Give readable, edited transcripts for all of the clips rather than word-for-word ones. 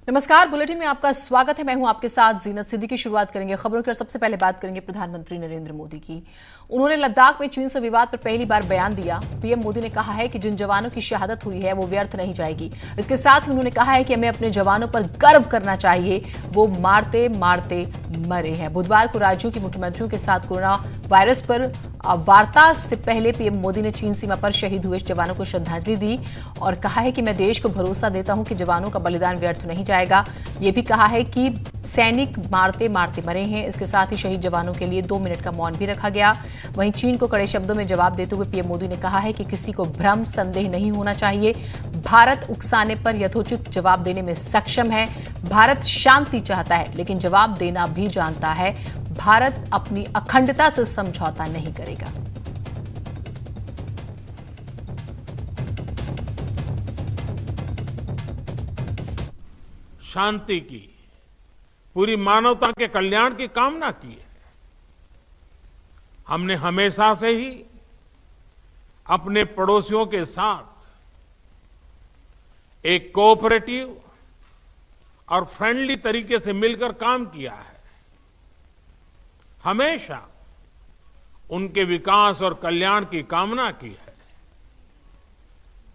नमस्कार, बुलेटिन में आपका स्वागत है। मैं हूं आपके साथ जीनत सिद्दीकी। शुरुआत करेंगे खबरों की और सबसे पहले बात करेंगे प्रधानमंत्री नरेंद्र मोदी की। उन्होंने लद्दाख में चीन से विवाद पर पहली बार बयान दिया। पीएम मोदी ने कहा है कि जिन जवानों की शहादत हुई है वो व्यर्थ नहीं जाएगी। इसके साथ ही उन्होंने कहा है कि हमें अपने जवानों पर गर्व करना चाहिए, वो मारते मारते मरे हैं। बुधवार को राज्यों के मुख्यमंत्रियों के साथ कोरोना वायरस पर वार्ता से पहले पीएम मोदी ने चीन सीमा पर शहीद हुए जवानों को श्रद्धांजलि दी और कहा है कि मैं देश को भरोसा देता हूं कि जवानों का बलिदान व्यर्थ नहीं जाएगा। ये भी कहा है कि सैनिक मारते मारते मरे हैं। इसके साथ ही शहीद जवानों के लिए 2 मिनट का मौन भी रखा गया। वहीं चीन को कड़े शब्दों में जवाब देते हुए पीएम मोदी ने कहा है कि किसी को भ्रम संदेह नहीं होना चाहिए। भारत उकसाने पर यथोचित जवाब देने में सक्षम है। भारत शांति चाहता है लेकिन जवाब देना भी जानता है। भारत अपनी अखंडता से समझौता नहीं करेगा। शांति की, पूरी मानवता के कल्याण की कामना की है। हमने हमेशा से ही अपने पड़ोसियों के साथ एक कोऑपरेटिव और फ्रेंडली तरीके से मिलकर काम किया है। हमेशा उनके विकास और कल्याण की कामना की है।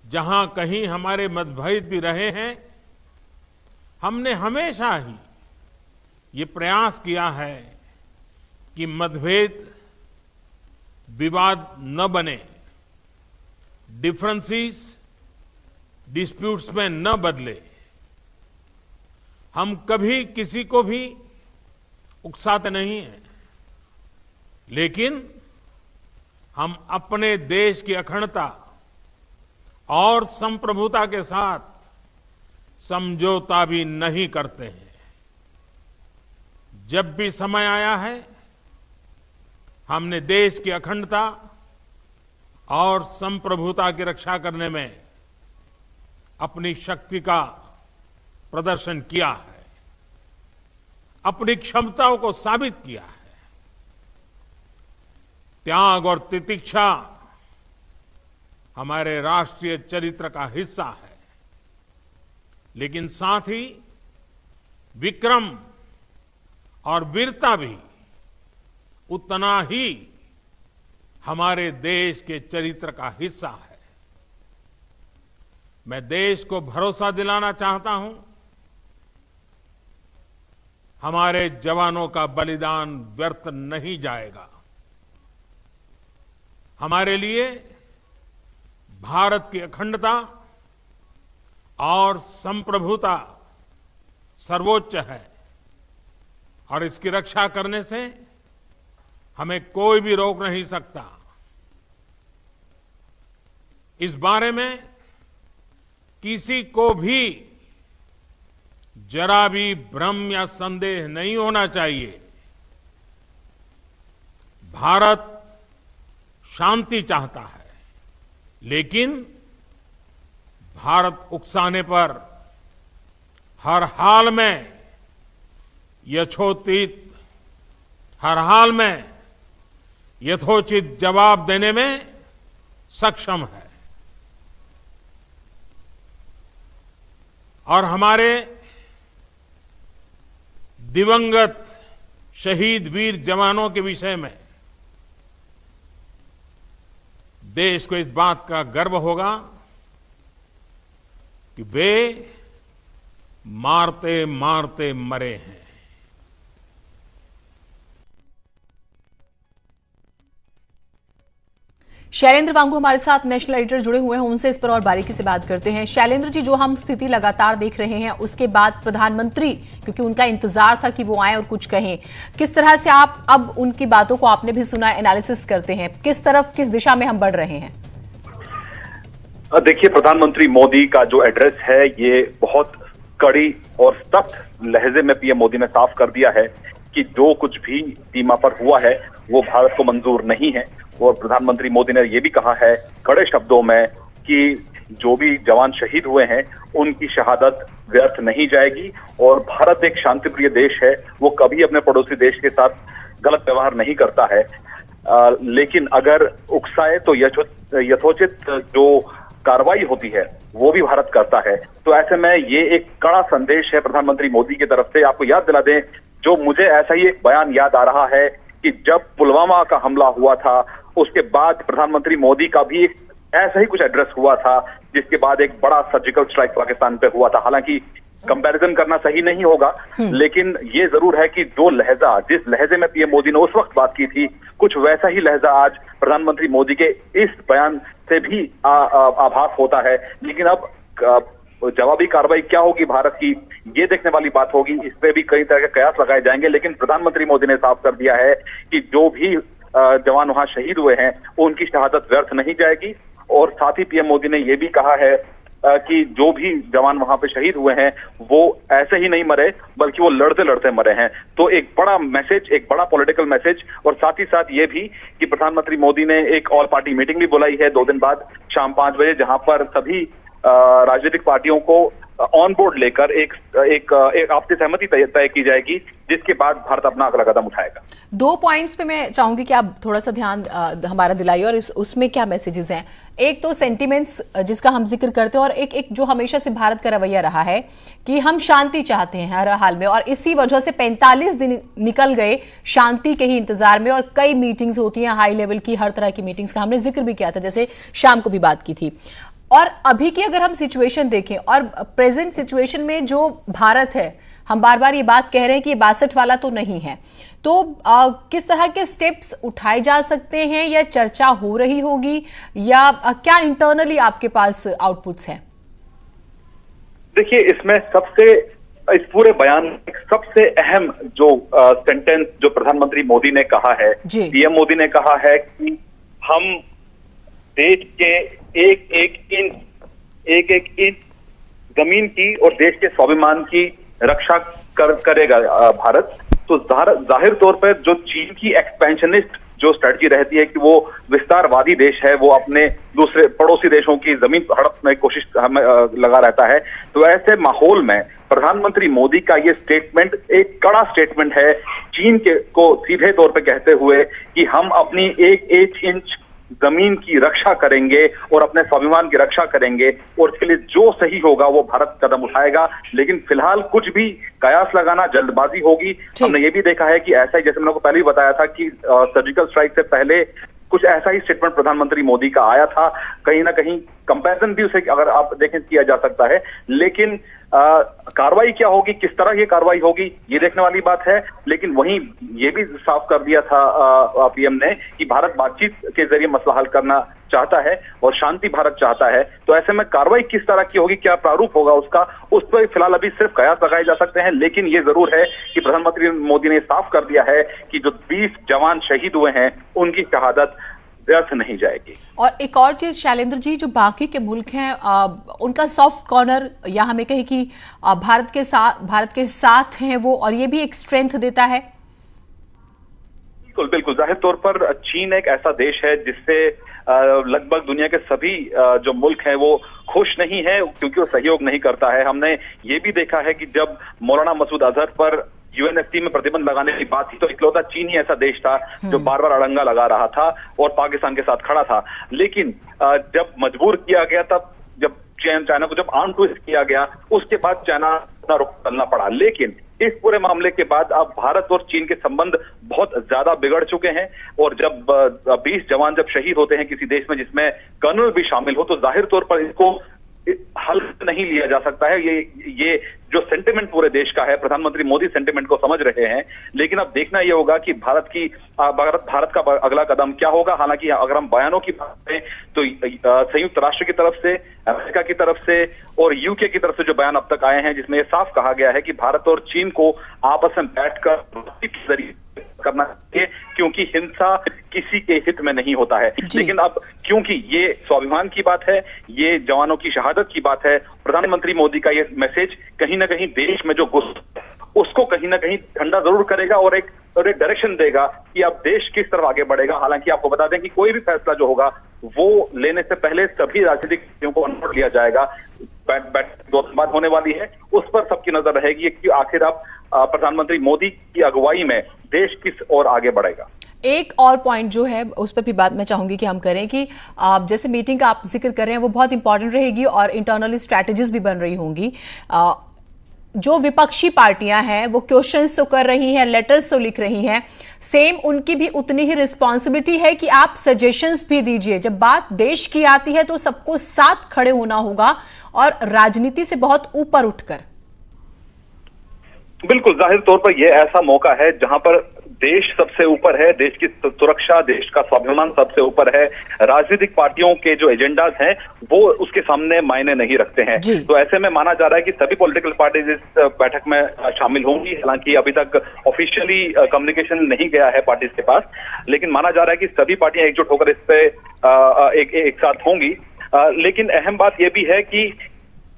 जहां कहीं हमारे मतभेद भी रहे हैं, हमने हमेशा ही ये प्रयास किया है कि मतभेद विवाद न बने, डिफरेंसेस डिस्प्यूट्स में न बदले। हम कभी किसी को भी उकसाते नहीं हैं, लेकिन हम अपने देश की अखंडता और संप्रभुता के साथ समझौता भी नहीं करते हैं। जब भी समय आया है, हमने देश की अखंडता और संप्रभुता की रक्षा करने में अपनी शक्ति का प्रदर्शन किया है, अपनी क्षमताओं को साबित किया है। त्याग और तितिक्षा हमारे राष्ट्रीय चरित्र का हिस्सा है, लेकिन साथ ही विक्रम और वीरता भी उतना ही हमारे देश के चरित्र का हिस्सा है। मैं देश को भरोसा दिलाना चाहता हूं, हमारे जवानों का बलिदान व्यर्थ नहीं जाएगा। हमारे लिए भारत की अखंडता और संप्रभुता सर्वोच्च है और इसकी रक्षा करने से हमें कोई भी रोक नहीं सकता। इस बारे में किसी को भी जरा भी भ्रम या संदेह नहीं होना चाहिए। भारत शांति चाहता है, लेकिन भारत उकसाने पर हर हाल में यथोचित जवाब देने में सक्षम है। और हमारे दिवंगत शहीद वीर जवानों के विषय में देश को इस बात का गर्व होगा कि वे मारते मारते मरे हैं। शैलेंद्र वांगू हमारे साथ नेशनल एडिटर जुड़े हुए हैं, उनसे इस पर और बारीकी से बात करते हैं। शैलेंद्र जी, जो हम स्थिति लगातार देख रहे हैं, उसके बाद प्रधानमंत्री, क्योंकि उनका इंतजार था कि वो आए और कुछ कहें, किस तरह से आप अब उनकी बातों को आपने भी सुना, एनालिसिस करते हैं, किस दिशा में हम बढ़ रहे हैं? देखिए, प्रधानमंत्री मोदी का जो एड्रेस है, ये बहुत कड़ी और सख्त लहजे में पीएम मोदी ने साफ कर दिया है कि जो कुछ भी सीमा पर हुआ है वो भारत को मंजूर नहीं है। और प्रधानमंत्री मोदी ने ये भी कहा है कड़े शब्दों में कि जो भी जवान शहीद हुए हैं उनकी शहादत व्यर्थ नहीं जाएगी और भारत एक शांतिप्रिय देश है, वो कभी अपने पड़ोसी देश के साथ गलत व्यवहार नहीं करता है। लेकिन अगर उकसाए तो यथोचित जो कार्रवाई होती है वो भी भारत करता है। तो ऐसे में ये एक कड़ा संदेश है प्रधानमंत्री मोदी की तरफ से। आपको याद दिला दें, जो मुझे ऐसा ही एक बयान याद आ रहा है कि जब पुलवामा का हमला हुआ था उसके बाद प्रधानमंत्री मोदी का भी एक ऐसा ही कुछ एड्रेस हुआ था, जिसके बाद एक बड़ा सर्जिकल स्ट्राइक पाकिस्तान पे हुआ था। हालांकि कंपैरिजन करना सही नहीं होगा, लेकिन ये जरूर है कि जो लहजा, जिस लहजे में पीएम मोदी ने उस वक्त बात की थी, कुछ वैसा ही लहजा आज प्रधानमंत्री मोदी के इस बयान से भी आभास होता है। लेकिन अब जवाबी कार्रवाई क्या होगी भारत की, ये देखने वाली बात होगी। इस पे भी कई तरह के कयास लगाए जाएंगे, लेकिन प्रधानमंत्री मोदी ने साफ कर दिया है कि जो भी जवान वहां शहीद हुए हैं उनकी शहादत व्यर्थ नहीं जाएगी। और साथ ही पीएम मोदी ने यह भी कहा है कि जो भी जवान वहां पे शहीद हुए हैं वो ऐसे ही नहीं मरे, बल्कि वो लड़ते लड़ते मरे हैं। तो एक बड़ा मैसेज, एक बड़ा पॉलिटिकल मैसेज। और साथ ही साथ ये भी कि प्रधानमंत्री मोदी ने एक ऑल पार्टी मीटिंग भी बुलाई है 2 दिन बाद शाम 5 बजे, जहां पर सभी राजनीतिक पार्टियों को ऑन बोर्ड लेकर एक आपसी सहमति तय की जाएगी, जिसके बाद भारत अपना अगला कदम उठाएगा। 2 पॉइंट्स पे मैं चाहूंगी कि आप थोड़ा सा ध्यान हमारा दिलाइए और उसमें क्या मैसेजेस हैं। एक तो सेंटिमेंट्स जिसका हम जिक्र करते हैं, और एक जो हमेशा से भारत का रवैया रहा है कि हम शांति चाहते हैं हर हाल में, और इसी वजह से 45 दिन निकल गए शांति के ही इंतजार में, और कई मीटिंग्स होती हैं हाई लेवल की, हर तरह की मीटिंग्स का हमने जिक्र भी किया था, जैसे शाम को भी बात की थी। और अभी की अगर हम सिचुएशन देखें और प्रेजेंट सिचुएशन में जो भारत है, हम बार बार ये बात कह रहे हैं कि ये 62 वाला तो नहीं है, तो किस तरह के स्टेप्स उठाए जा सकते हैं, या चर्चा हो रही होगी, या क्या इंटरनली आपके पास आउटपुट्स हैं? देखिए, इसमें इस पूरे बयान में सबसे अहम जो सेंटेंस जो प्रधानमंत्री मोदी ने कहा है, पीएम मोदी ने कहा है कि हम देश के एक एक इंच जमीन की और देश के स्वाभिमान की रक्षा करेगा भारत। तो जाहिर तौर पर जो चीन की एक्सपेंशनिस्ट जो स्ट्रेटजी रहती है कि वो विस्तारवादी देश है, वो अपने दूसरे पड़ोसी देशों की जमीन हड़पने की कोशिश लगा रहता है। तो ऐसे माहौल में प्रधानमंत्री मोदी का ये स्टेटमेंट एक कड़ा स्टेटमेंट है चीन को सीधे तौर पे कहते हुए कि हम अपनी एक इंच जमीन की रक्षा करेंगे और अपने स्वाभिमान की रक्षा करेंगे, और इसके लिए जो सही होगा वो भारत कदम उठाएगा। लेकिन फिलहाल कुछ भी कयास लगाना जल्दबाजी होगी। हमने ये भी देखा है कि ऐसा ही, जैसे मैंने आपको पहले भी बताया था कि सर्जिकल स्ट्राइक से पहले कुछ ऐसा ही स्टेटमेंट प्रधानमंत्री मोदी का आया था। कहीं ना कहीं कंपैरिजन भी उसे अगर आप देखें किया जा सकता है, लेकिन कार्रवाई क्या होगी, किस तरह ये कार्रवाई होगी, ये देखने वाली बात है। लेकिन वहीं ये भी साफ कर दिया था पीएम ने कि भारत बातचीत के जरिए मसला हल करना चाहता है और शांति भारत चाहता है। तो ऐसे में कार्रवाई किस तरह की होगी, क्या प्रारूप होगा उसका, उस पर फिलहाल अभी सिर्फ कयास लगाए जा सकते हैं। लेकिन ये जरूर है कि प्रधानमंत्री मोदी ने साफ कर दिया है कि जो 20 जवान शहीद हुए हैं उनकी शहादत व्यर्थ नहीं जाएगी। और एक और चीज शैलेंद्र जी, जो बाकी के मुल्क हैं उनका सॉफ्ट कॉर्नर, या हमें कहें कि भारत के साथ हैं वो, और ये भी एक स्ट्रेंथ देता है। बिल्कुल बिल्कुल, जाहिर तौर पर चीन एक ऐसा देश है जिससे लगभग दुनिया के सभी जो मुल्क हैं वो खुश नहीं है, क्योंकि वो सहयोग नहीं करता है। हमने ये भी देखा है कि जब मौलाना मसूद अजहर पर यूएनएससी में प्रतिबंध लगाने की बात थी, तो इकलौता चीन ही ऐसा देश था जो बार बार अड़ंगा लगा रहा था और पाकिस्तान के साथ खड़ा था। लेकिन जब मजबूर किया गया, तब जब चाइना को जब आर्म ट्विस्ट किया गया, उसके बाद चाइना अपना रुख बदलना पड़ा। लेकिन इस पूरे मामले के बाद अब भारत और चीन के संबंध बहुत ज्यादा बिगड़ चुके हैं, और जब 20 जवान जब शहीद होते हैं किसी देश में जिसमें कर्नल भी शामिल हो, तो जाहिर तौर पर इसको हल नहीं लिया जा सकता है। ये जो सेंटिमेंट पूरे देश का है, प्रधानमंत्री मोदी सेंटिमेंट को समझ रहे हैं। लेकिन अब देखना यह होगा कि भारत का अगला कदम क्या होगा। हालांकि अगर हम बयानों की बात करें तो संयुक्त राष्ट्र की तरफ से, अमेरिका की तरफ से और यूके की तरफ से जो बयान अब तक आए हैं, जिसमें यह साफ कहा गया है कि भारत और चीन को आपस में बैठकर बातचीत के जरिए करना चाहिए, क्योंकि हिंसा किसी के हित में नहीं होता है। लेकिन अब क्योंकि ये स्वाभिमान की बात है, ये जवानों की शहादत की बात है, प्रधानमंत्री मोदी का ये मैसेज कहीं ना कहीं देश में जो गुस्सा उसको कहीं ना कहीं ठंडा जरूर करेगा और एक डायरेक्शन देगा कि अब देश किस तरफ आगे बढ़ेगा। हालांकि आपको बता दें कि कोई भी फैसला जो होगा वो लेने से पहले सभी राजनीतिक पार्टियों को अनोट लिया जाएगा। दो बात होने वाली है, उस पर सबकी नजर रहेगी कि आखिर अब प्रधानमंत्री मोदी की अगुवाई में देश किस ओर आगे बढ़ेगा। एक और पॉइंट जो है उस पर भी बात मैं चाहूंगी कि हम करें कि जैसे मीटिंग का आप जिक्र कर रहे हैं वो बहुत इंपॉर्टेंट रहेगी और इंटरनली स्ट्रैटेजीज भी बन रही होंगी। जो विपक्षी पार्टियां हैं वो क्वेश्चंस तो कर रही हैं, लेटर्स तो लिख रही हैं, सेम उनकी भी उतनी ही रिस्पॉन्सिबिलिटी है कि आप सजेशंस भी दीजिए। जब बात देश की आती है तो सबको साथ खड़े होना होगा और राजनीति से बहुत ऊपर उठकर। बिल्कुल, जाहिर तौर पर यह ऐसा मौका है जहां पर देश सबसे ऊपर है, देश की सुरक्षा, देश का स्वाभिमान सबसे ऊपर है। राजनीतिक पार्टियों के जो एजेंडाज हैं वो उसके सामने मायने नहीं रखते हैं। तो ऐसे में माना जा रहा है कि सभी पॉलिटिकल पार्टीज इस बैठक में शामिल होंगी। हालांकि अभी तक ऑफिशियली कम्युनिकेशन नहीं गया है पार्टीज के पास, लेकिन माना जा रहा है कि सभी पार्टियां एकजुट होकर इस पे एक साथ होंगी। लेकिन अहम बात यह भी है कि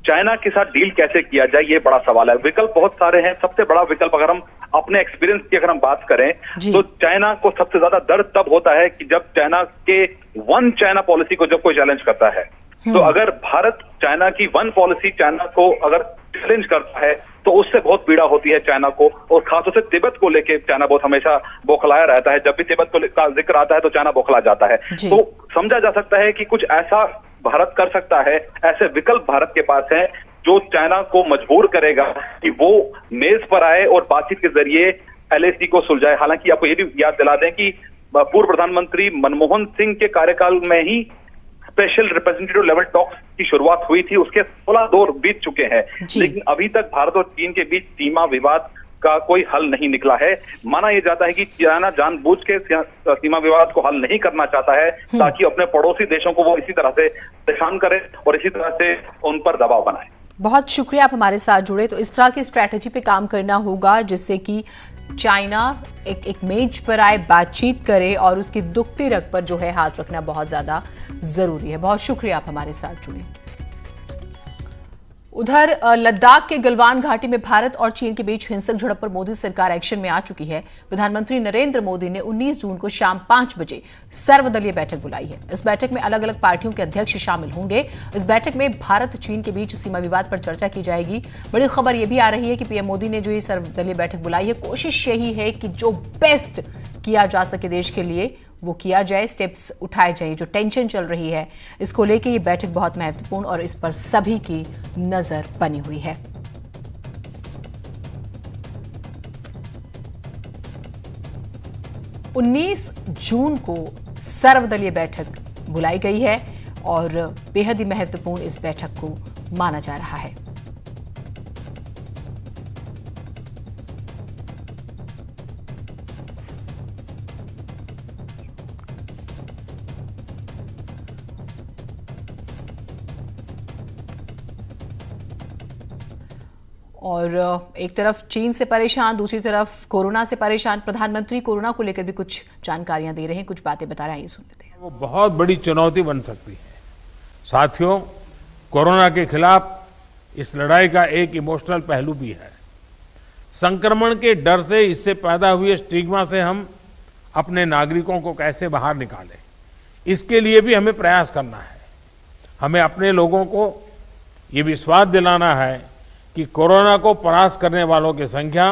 चाइना के साथ डील कैसे किया जाए, ये बड़ा सवाल है। विकल्प बहुत सारे हैं। सबसे बड़ा विकल्प, अगर हम अपने एक्सपीरियंस की अगर हम बात करें तो चाइना को सबसे ज्यादा दर्द तब होता है कि जब चाइना के वन चाइना पॉलिसी को जब कोई चैलेंज करता है। तो अगर भारत चाइना की वन पॉलिसी, चाइना को अगर चैलेंज करता है तो उससे बहुत पीड़ा होती है चाइना को। और खासतौर से तिब्बत को लेकर चाइना बहुत हमेशा बौखलाया रहता है। जब भी तिब्बत का जिक्र आता है तो चाइना बौखला जाता है। तो समझा जा सकता है कि कुछ ऐसा भारत कर सकता है, ऐसे विकल्प भारत के पास हैं जो चाइना को मजबूर करेगा कि वो मेज पर आए और बातचीत के जरिए एलएसी को सुलझाए। हालांकि आपको ये भी याद दिला दें कि पूर्व प्रधानमंत्री मनमोहन सिंह के कार्यकाल में ही स्पेशल रिप्रेजेंटेटिव लेवल टॉक्स की शुरुआत हुई थी। उसके 16 दौर बीत चुके हैं, लेकिन अभी तक भारत और चीन के बीच सीमा विवाद का कोई हल नहीं निकला है। माना यह जाता है कि चाइना जानबूझ के सीमा विवाद को हल नहीं करना चाहता है ताकि अपने पड़ोसी देशों को वो इसी तरह से परेशान करे और इसी तरह से उन पर दबाव बनाए। बहुत शुक्रिया आप हमारे साथ जुड़े। तो इस तरह की स्ट्रैटेजी पे काम करना होगा जिससे कि चाइना एक मेज पर आए, बातचीत करे और उसकी दुखती रग पर जो है हाथ रखना बहुत ज्यादा जरूरी है। बहुत शुक्रिया आप हमारे साथ जुड़े। उधर लद्दाख के गलवान घाटी में भारत और चीन के बीच हिंसक झड़प पर मोदी सरकार एक्शन में आ चुकी है। प्रधानमंत्री नरेंद्र मोदी ने 19 जून को शाम 5 बजे सर्वदलीय बैठक बुलाई है। इस बैठक में अलग अलग पार्टियों के अध्यक्ष शामिल होंगे। इस बैठक में भारत चीन के बीच सीमा विवाद पर चर्चा की जाएगी। बड़ी खबर यह भी आ रही है कि पीएम मोदी ने जो ये सर्वदलीय बैठक बुलाई है, कोशिश यही है कि जो बेस्ट किया जा सके देश के लिए वो किया जाए, स्टेप्स उठाए जाए। जो टेंशन चल रही है इसको लेके ये बैठक बहुत महत्वपूर्ण और इस पर सभी की नजर बनी हुई है। उन्नीस जून को सर्वदलीय बैठक बुलाई गई है और बेहद ही महत्वपूर्ण इस बैठक को माना जा रहा है। और एक तरफ चीन से परेशान, दूसरी तरफ कोरोना से परेशान प्रधानमंत्री कोरोना को लेकर भी कुछ जानकारियां दे रहे हैं, कुछ बातें बता रहे हैं, ये सुन लेते हैं। वो बहुत बड़ी चुनौती बन सकती है। साथियों, कोरोना के खिलाफ इस लड़ाई का एक इमोशनल पहलू भी है। संक्रमण के डर से, इससे पैदा हुए स्टिग्मा से हम अपने नागरिकों को कैसे बाहर निकालें, इसके लिए भी हमें प्रयास करना है। हमें अपने लोगों को ये विश्वास दिलाना है कि कोरोना को परास्त करने वालों की संख्या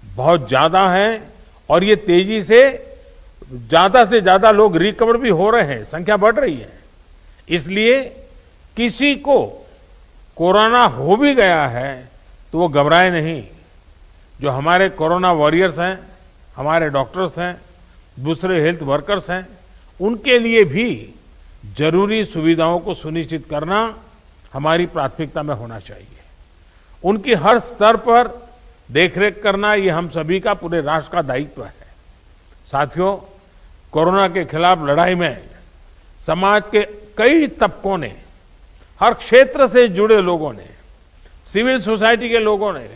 बहुत ज्यादा है और ये तेजी से ज्यादा लोग रिकवर भी हो रहे हैं, संख्या बढ़ रही है। इसलिए किसी को कोरोना हो भी गया है तो वो घबराए नहीं। जो हमारे कोरोना वॉरियर्स हैं, हमारे डॉक्टर्स हैं, दूसरे हेल्थ वर्कर्स हैं, उनके लिए भी जरूरी सुविधाओं को सुनिश्चित करना हमारी प्राथमिकता में होना चाहिए। उनकी हर स्तर पर देखरेख करना ये हम सभी का, पूरे राष्ट्र का दायित्व है। साथियों, कोरोना के खिलाफ लड़ाई में समाज के कई तबकों ने, हर क्षेत्र से जुड़े लोगों ने, सिविल सोसाइटी के लोगों ने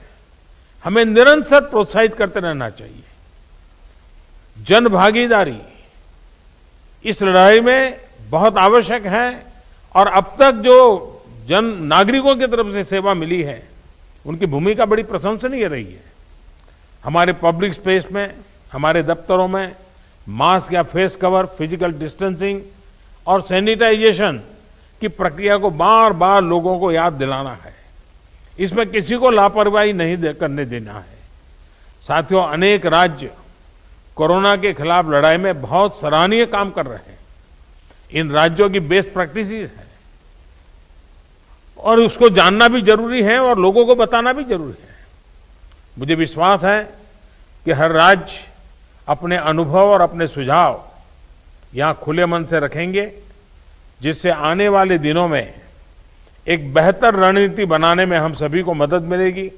हमें निरंतर प्रोत्साहित करते रहना चाहिए। जन भागीदारी इस लड़ाई में बहुत आवश्यक है और अब तक जो जन नागरिकों की तरफ से सेवा मिली है उनकी भूमिका बड़ी प्रशंसनीय रही है। हमारे पब्लिक स्पेस में, हमारे दफ्तरों में मास्क या फेस कवर, फिजिकल डिस्टेंसिंग और सैनिटाइजेशन की प्रक्रिया को बार बार लोगों को याद दिलाना है। इसमें किसी को लापरवाही नहीं करने देना है। साथियों, अनेक राज्य कोरोना के खिलाफ लड़ाई में बहुत सराहनीय काम कर रहे हैं। इन राज्यों की बेस्ट प्रैक्टिसेस है और उसको जानना भी जरूरी है और लोगों को बताना भी जरूरी है। मुझे विश्वास है कि हर राज्य अपने अनुभव और अपने सुझाव यहां खुले मन से रखेंगे, जिससे आने वाले दिनों में एक बेहतर रणनीति बनाने में हम सभी को मदद मिलेगी।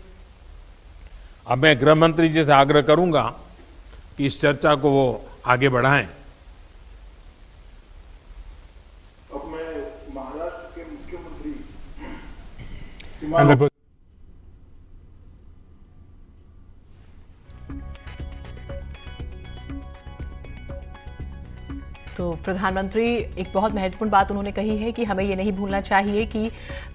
अब मैं गृह मंत्री जी से आग्रह करूंगा कि इस चर्चा को वो आगे बढ़ाएं। अब मैं महाराष्ट्र के मुख्यमंत्री तो प्रधानमंत्री एक बहुत महत्वपूर्ण बात उन्होंने कही है कि हमें ये नहीं भूलना चाहिए कि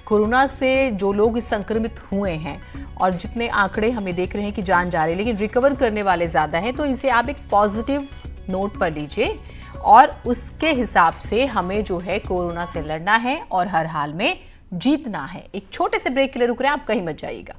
कोरोना से जो लोग संक्रमित हुए हैं और जितने आंकड़े हमें देख रहे हैं कि जान जा रही है, लेकिन रिकवर करने वाले ज्यादा हैं, तो इसे आप एक पॉजिटिव नोट पर लीजिए और उसके हिसाब से हमें जो है कोरोना से लड़ना है और हर हाल में जीतना है। एक छोटे से ब्रेक के लिए रुक रहे हैं, आप कहीं मत जाइएगा।